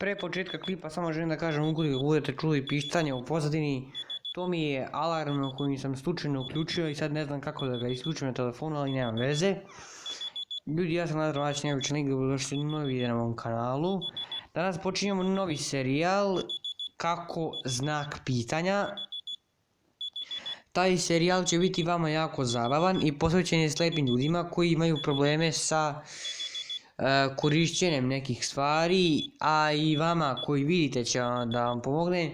Pre početka klipa samo želim da kažem, ukoliko budete čuli pištanje u pozadini, to mi je alarm koji sam slučajno uključio i sad ne znam kako da ga isključim na telefonu, ali nema veze. Ljudi, ja sam Lazar Vladić, neobičan lik, dobrodošli u novi video na mom kanalu. Danas počinjemo novi serijal, Kako znak pitanja. Taj serijal će biti vama jako zabavan i posvećen je slepim ljudima koji imaju probleme sa korišćenjem nekih stvari, a i vama koji vidite će da vam pomogne.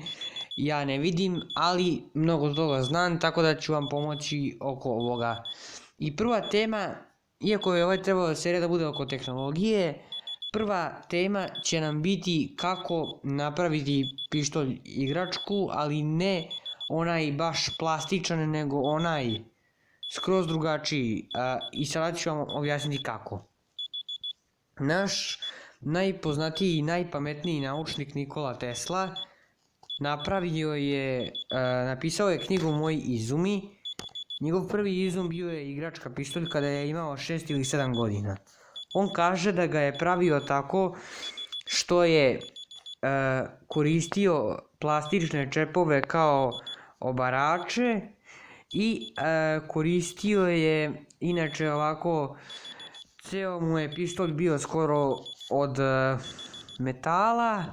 Ja ne vidim, ali mnogo toga znam, tako da ću vam pomoći oko ovoga. I prva tema, iako je ovaj trebao serija da bude oko tehnologije, prva tema će nam biti kako napraviti pištolj igračku, ali ne onaj baš plastičan, nego onaj skroz drugačiji. I sada ću vam objasniti kako. Naš najpoznatiji i najpametniji naučnik Nikola Tesla napisao je knjigu Moji izumi. Njegov prvi izum bio je igračka pištolj kada je imao 6 ili 7 godina. On kaže da ga je pravio tako što je koristio plastične čepove kao obarače i koristio je, inače ovako, ceo mu je pištolj bio skoro od metala,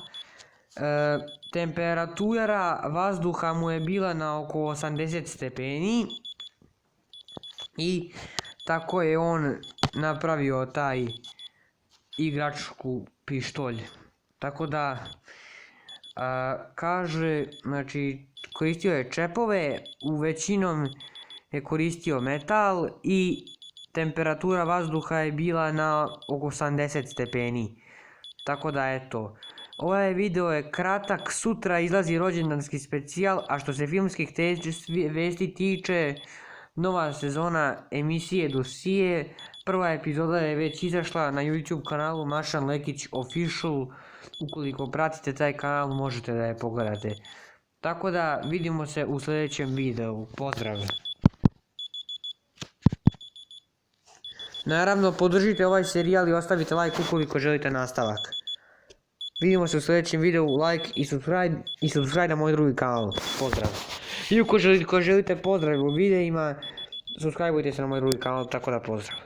temperatura vazduha mu je bila na oko 80 stepeni i tako je on napravio taj igračku pištolj. Tako da kaže, znači koristio je čepove, u većinom je koristio metal i temperatura vazduha je bila na oko 80 stepeni. Tako da eto. Ovaj video je kratak, sutra izlazi rođendanski specijal, a što se filmskih vesti tiče, nova sezona emisije Dosije, prva epizoda je već izašla na YouTube kanalu Mašan Lekić Official. Ukoliko pratite taj kanal možete da je pogledate. Tako da vidimo se u sljedećem videu. Pozdrav! Naravno, podržite ovaj serijal i ostavite like ukoliko želite nastavak. Vidimo se u sljedećem videu, like i subscribe na moj drugi kanal. Pozdrav! I ukoliko želite pozdrav u videima, subscribeujte se na moj drugi kanal, tako da pozdrav!